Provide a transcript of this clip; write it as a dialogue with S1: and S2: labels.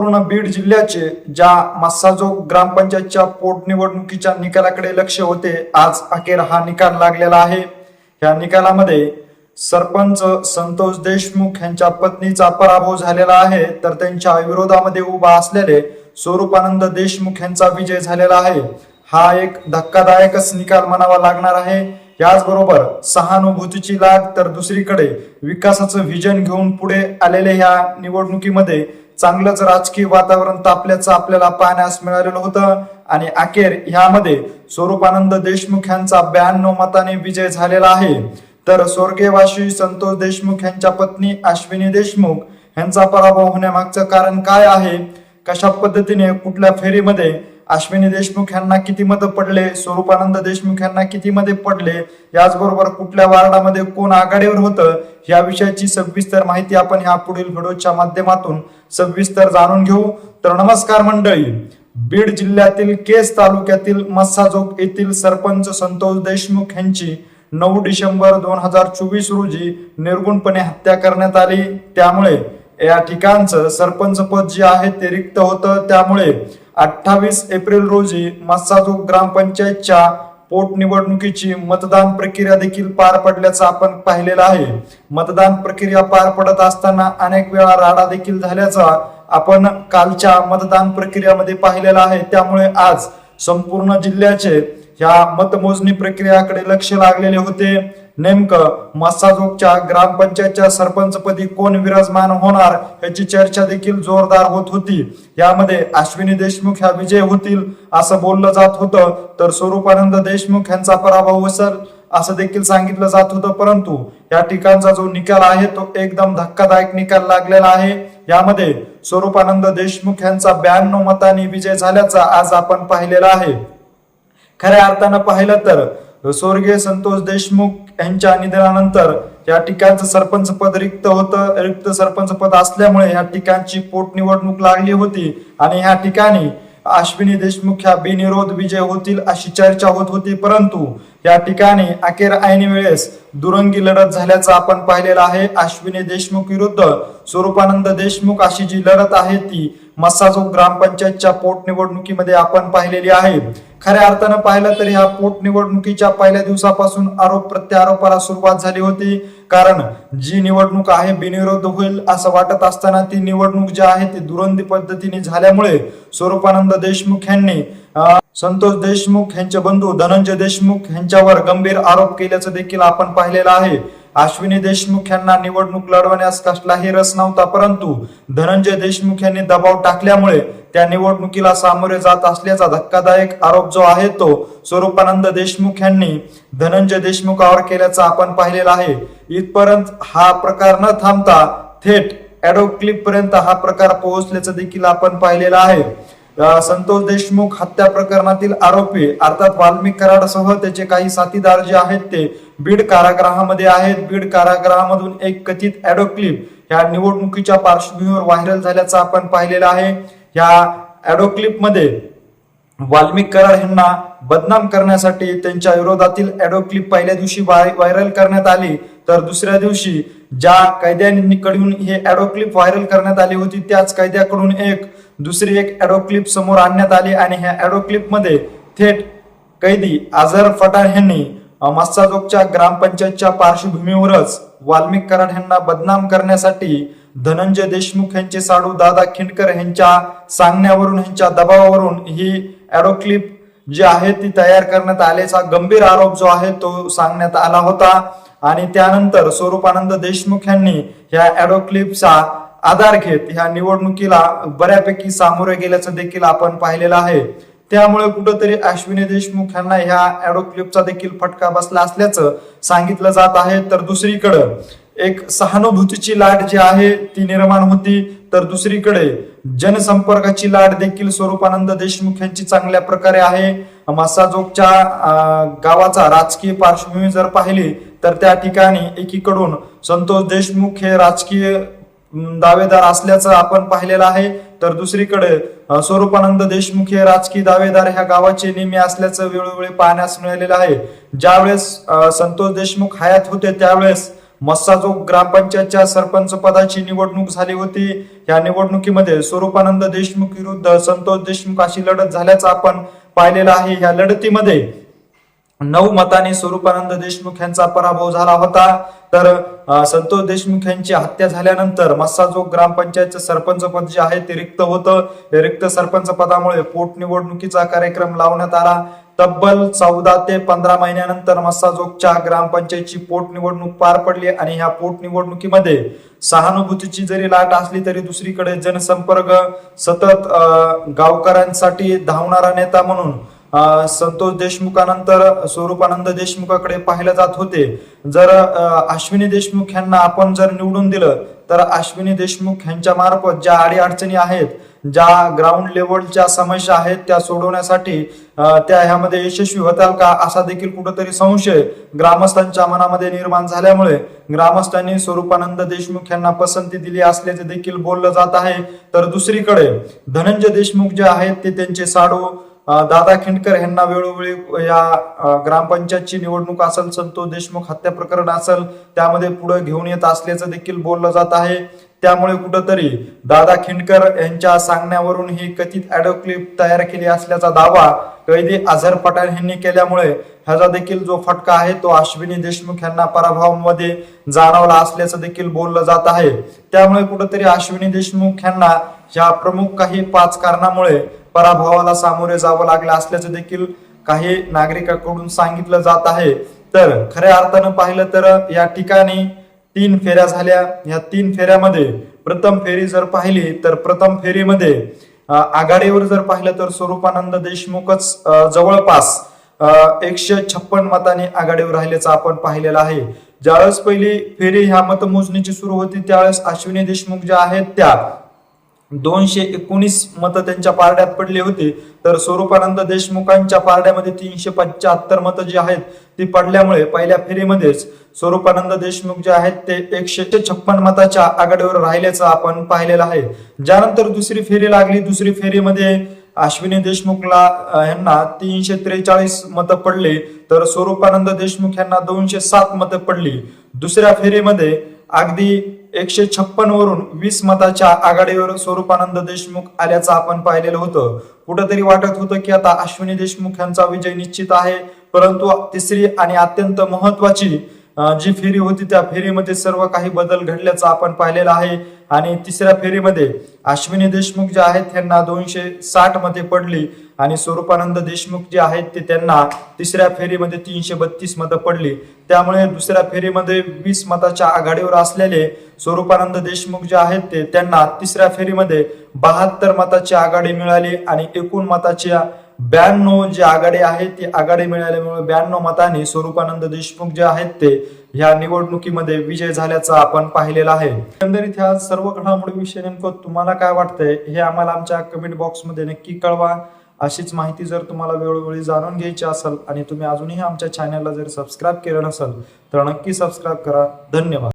S1: पूर्ण बीड जिल्ह्याचे ज्या मस्साजोग ग्रामपंचायतच्या पोटनिवडणुकीच्या निकालाकडे लक्ष होते, आज अखेर हा निकाल लागलेला आहे। या निकालामध्ये सरपंच संतोष देशमुख यांच्या पत्नीचा पराभव झालेला आहे, तर त्यांच्या विरोधामध्ये उभा असलेले स्वरूपानंद देशमुख यांचा विजय झालेला आहे। हा एक धक्कादायकच निकाल म्हणावा लागणार आहे। याचबरोबर सहानुभूतीची लाट, तर दुसरीकडे विकासाचं व्हिजन घेऊन पुढे आलेल्या ह्या निवडणुकीमध्ये चांगलंच राजकीय वातावरण तापल्याचं आपल्याला पाहण्यास मिळालेलं होतं आणि अखेर ह्यामध्ये स्वरूपानंद देशमुख यांचा 92 मताने विजय झालेला आहे। तर स्वर्गीयवासी संतोष देशमुख यांच्या पत्नी अश्विनी देशमुख यांचा पराभव होण्यामागचं कारण काय आहे, कशा पद्धतीने कुठल्या फेरीमध्ये अश्विनी देशमुख यांना किती मतं पडले, स्वरूपानंद देशमुख यांना किती मते पडले, याचबरोबर कुठल्या वार्डामध्ये कोण आघाडीवर होतं, या विषयाची सविस्तर माहिती आपण ह्या पुढील व्हिडिओच्या माध्यमातून सविस्तर जाणून घेऊ। तर नमस्कार मंडळी, बीड जिल्ह्यातील केस तालुक्यातील मस्साजोग येथील सरपंच संतोष देशमुख यांची 9 डिसेंबर 2024 रोजी निर्गुणपणे हत्या करण्यात आली। त्यामुळे या ठिकाणचं सरपंच पद जे आहे ते रिक्त होतं। त्यामुळे 28 एप्रिल रोजी मस्साजोग ग्रामपंचायतच्या पोटनिवडणुकीची मतदान प्रक्रिया देखील पार पडल्याचं आपण पाहिलेलं आहे। मतदान प्रक्रिया पार पडत असताना अनेक वेळा राडा देखील झाल्याचा आपण कालच्या मतदान प्रक्रियामध्ये पाहिलेला आहे। त्यामुळे आज संपूर्ण जिल्ह्याचे ह्या मतमोजणी प्रक्रियाकडे लक्ष लागलेले होते। नेमकं मस्साजोगच्या ग्रामपंचायतच्या सरपंचपदी कोण विराजमान होणार याची चर्चा देखील जोरदार होत होती। यामध्ये अश्विनी देशमुख ह्या विजय होतील असं बोललं जात होतं, तर स्वरूपानंद देशमुख यांचा पराभव असेल असं देखील सांगितलं जात होतं। परंतु या ठिकाणचा जो निकाल आहे तो एकदम धक्कादायक निकाल लागलेला आहे। यामध्ये स्वरूपानंद देशमुख यांचा 92 मतांनी विजय झाल्याचा आज आपण पाहिलेला आहे। खऱ्या अर्थानं पाहिलं तर स्वर्गीय संतोष देशमुख यांच्या निधनानंतर या ठिकाणचं सरपंच पद रिक्त होतं। रिक्त सरपंच पद असल्यामुळे या ठिकाणची पोटनिवडणूक लागली होती आणि या ठिकाणी अश्विनी देशमुख ह्या बिनविरोध विजय होतील अशी चर्चा होत होती। परंतु या ठिकाणी अखेर ऐन वेळेस दुरंगी लढत झाल्याचं आपण पाहिलेलं आहे। अश्विनी देशमुख विरुद्ध स्वरूपानंद देशमुख अशी जी लढत आहे ती मस्साजोग ग्रामपंचायतच्या पोटनिवडणुकीमध्ये आपण पाहिलेली आहे। खऱ्या अर्थानं पाहिलं तर ह्या पोटनिवडणुकीच्या पहिल्या दिवसापासून आरोप प्रत्यारोपाला सुरुवात झाली होती, कारण जी निवडणूक आहे बिनविरोध होईल असं वाटत असताना ती निवडणूक जी आहे ती दुरंगी पद्धतीने झाल्यामुळे स्वरूपानंद देशमुख यांनी संतोष देशमुख यांचे बंधू धनंजय देशमुख यांच्यावर गंभीर आरोप केल्याचं देखील आपण पाहिलेलं आहे। अश्विनी देशमुख यांना निवडणूक लढवण्यास कसलाही रस नव्हता, परंतु धनंजय देशमुख यांनी दबाव टाकल्यामुळे त्या निवडणुकीला सामोरे जात असल्याचा धक्कादायक आरोप जो आहे तो स्वरूपानंद देशमुख यांनी धनंजय देशमुखावर केल्याचा आपण पाहिलेला आहे। इथपर्यंत हा प्रकार न थांबता थेट ऑडिओ क्लिप पर्यंत हा प्रकार पोहोचल्याचं देखील आपण पाहिलेला आहे। संतोष देशमुख हत्या प्रकरणातील आरोपी अर्थात वाल्मिक कराडसह त्याचे काही साथीदार जे आहेत ते बीड कारागृहामध्ये आहेत। बीड कारागृहामधून एक कथित ऑडिओ क्लिप या निवडणुकीच्या पार्श्वभूमीवर व्हायरल झाल्याचं आपण पाहिलेलं आहे। या ऑडिओ क्लिप मध्ये वाल्मिक कराड यांना बदनाम करण्यासाठी त्यांच्या विरोधातील ऑडिओ क्लिप पहिल्या दिवशी व्हायरल करण्यात आली, तर दुसऱ्या दिवशी ज्या कैद्यांकडून हे ऑडिओ क्लिप व्हायरल करण्यात आली होती त्याच कैद्याकडून दुसरी एक ऑडिओ क्लिप समोर आणण्यात आली आणि ह्या ऑडिओ क्लिप मध्ये थेट कैदी अझर फटाण यांनी मस्साजोगच्या ग्रामपंचायतच्या पार्श्वभूमीवरच वाल्मिक कराड यांना बदनाम करण्यासाठी धनंजय देशमुख यांचे साडू दादा खिंडकर यांच्या सांगण्यावरून, यांच्या दबावावरून ही ऑडिओ क्लिप जी आहे ती तयार करण्यात आल्याचा गंभीर आरोप जो आहे तो सांगण्यात आला होता। आणि त्यानंतर स्वरूपानंद देशमुख यांनी या ऑडिओ क्लिपचा आधार घेत ह्या निवडणुकीला बऱ्यापैकी सामोरे गेल्याचं देखील आपण पाहिलेलं आहे। त्यामुळे कुठंतरी अश्विनी देशमुख यांना ह्या ऑडिओ क्लिपचा देखील फटका बसला असल्याचं सांगितलं जात आहे। तर दुसरीकडे एक सहानुभूतीची लाट जी आहे ती निर्माण होती, तर दुसरीकडे जनसंपर्काची लाट देखील स्वरूपानंद देशमुख यांची चांगल्या प्रकारे आहे। मस्साजोगच्या गावाचा राजकीय पार्श्वभूमी जर पाहिली तर त्या ठिकाणी एकीकडून संतोष देशमुख हे राजकीय दावेदार असल्याचं आपण पाहिलेलं आहे, तर दुसरीकडे स्वरूपानंद देशमुख हे राजकीय दावेदार ह्या गावाचे नेहमी असल्याचं वेळोवेळी पाहण्यास मिळालेलं आहे। ज्यावेळेस संतोष देशमुख हयात होते त्यावेळेस मस्साजोग ग्रामपंचायतच्या सरपंच पदाची निवडणूक झाली होती। या निवडणुकीमध्ये स्वरूपानंद देशमुख विरुद्ध संतोष देशमुख अशी लढत झाल्याचं आपण पाहिलेलं आहे। या लढतीमध्ये 9 मतांनी स्वरूपानंद देशमुख यांचा पराभव झाला होता। तर संतोष देशमुख यांची हत्या झाल्यानंतर मस्साजोग ग्रामपंचायतचं सरपंच पद जे आहे ते रिक्त होतं। या रिक्त सरपंच पदामुळे पोटनिवडणुकीचा कार्यक्रम लावण्यात आला। तब्बल 14 ते 15 महिन्यानंतर मस्साजोगच्या ग्रामपंचायतची पोटनिवडणूक पार पडली आणि ह्या पोटनिवडणुकीमध्ये सहानुभूतीची जरी लाट असली तरी दुसरीकडे जनसंपर्क सतत गावकऱ्यांसाठी धावणारा नेता म्हणून संतोष देशमुखानंतर स्वरूपानंद देशमुखाकडे पाहिलं जात होते। जर अश्विनी देशमुख यांना आपण जर निवडून दिलं तर अश्विनी देशमुख यांच्या मार्फत ज्या अडीअडचणी आहेत, ज्या ग्राउंड लेवलच्या समस्या आहेत त्या सोडवण्यासाठी त्या ह्यामध्ये यशस्वी होतील का असा देखील कुठेतरी संशय ग्रामस्थांच्या मनामध्ये निर्माण झाल्यामुळे ग्रामस्थांनी स्वरूपानंद देशमुख यांना पसंती दिली असल्याचे देखील बोललं जात आहे। तर दुसरीकडे धनंजय देशमुख जे आहेत ते त्यांचे साडू दादा खिंडकर यांना वेळोवेळी या ग्रामपंचायतची निवडणूक असेल, संतोष देशमुख हत्या प्रकरण असेल त्यामध्ये पुढे घेऊन येत असल्याचं देखील बोललं जात आहे। त्यामुळे कुठंतरी दादा खिंडकर यांच्या सांगण्यावरून ही कथित ऑडिओ क्लिप तयार केली असल्याचा दावा कैदी अझर पठाण यांनी केल्यामुळे ह्याचा देखील जो फटका आहे तो अश्विनी देशमुख यांना पराभवामध्ये जाणवला असल्याचं देखील बोललं जात आहे। त्यामुळे कुठंतरी अश्विनी देशमुख यांना या प्रमुख काही 5 कारणामुळे पराभवाला सामोरे जावं लागलं असल्याचं देखील काही नागरिकांकडून सांगितलं जात आहे। तर खऱ्या अर्थानं पाहिलं तर या ठिकाणी 3 फेऱ्या झाल्या। या 3 फेऱ्यामध्ये प्रथम फेरी जर पाहिली तर प्रथम फेरीमध्ये आघाडीवर जर पाहिलं तर स्वरूपानंद देशमुखच जवळपास 156 मतांनी आघाडीवर राहिल्याचं आपण पाहिलेलं आहे। ज्यावेळेस पहिली फेरी ह्या मतमोजणीची सुरू होती त्यावेळेस अश्विनी देशमुख ज्या आहेत त्या 219 मतं त्यांच्या पारड्यात पडली होती। तर स्वरूपानंद देशमुखांच्या पारड्यामध्ये 375 मतं जी आहेत ती पडल्यामुळे पहिल्या फेरीमध्येच स्वरूपानंद देशमुख जे आहेत ते 156 मताच्या आघाडीवर राहिल्याचं आपण पाहिलेलं आहे। ज्यानंतर दुसरी फेरी लागली, दुसरी फेरीमध्ये अश्विनी देशमुखला यांना 343 मतं पडली तर स्वरूपानंद देशमुख यांना 207 मतं पडली। दुसऱ्या फेरीमध्ये अगदी 156 वरून 20 मताच्या आघाडीवर स्वरूपानंद देशमुख आल्याचं आपण पाहिलेलं होतं। कुठंतरी वाटत होतं की आता अश्विनी देशमुख यांचा विजय निश्चित आहे, परंतु तिसरी आणि अत्यंत महत्वाची जी फेरी होती त्या फेरीमध्ये सर्व काही बदल घडल्याचं आपण पाहिलेलं आहे। आणि तिसऱ्या फेरीमध्ये अश्विनी देशमुख जे आहेत त्यांना 260 मते पडली आणि स्वरूपानंद देशमुख जे आहेत ते त्यांना तिसऱ्या फेरीमध्ये 332 मतं पडली। त्यामुळे दुसऱ्या फेरीमध्ये 20 मताच्या आघाडीवर असलेले स्वरूपानंद देशमुख जे आहेत ते त्यांना तिसऱ्या फेरीमध्ये 72 मताची आघाडी मिळाली आणि एकूण मताच्या 92 जी आघाडी आहे ती आघाडी मिळाल्यामुळे 92 मतांनी स्वरूपानंद देशमुख जे आहेत ते ह्या निवडणुकीमध्ये विजय झाल्याचं आपण पाहिलेलं आहे। एकंदरीत ह्या सर्व घडामोडीविषयी नेमकं तुम्हाला काय वाटतंय हे आम्हाला आमच्या कमेंट बॉक्समध्ये नक्की कळवा। अशीच माहिती जर तुम्हाला वेळोवेळी जाणून घ्यायची असेल आणि तुम्ही अजूनही आमच्या चॅनलला जर सबस्क्राईब केलं नसेल तर नक्की सबस्क्राईब करा। धन्यवाद।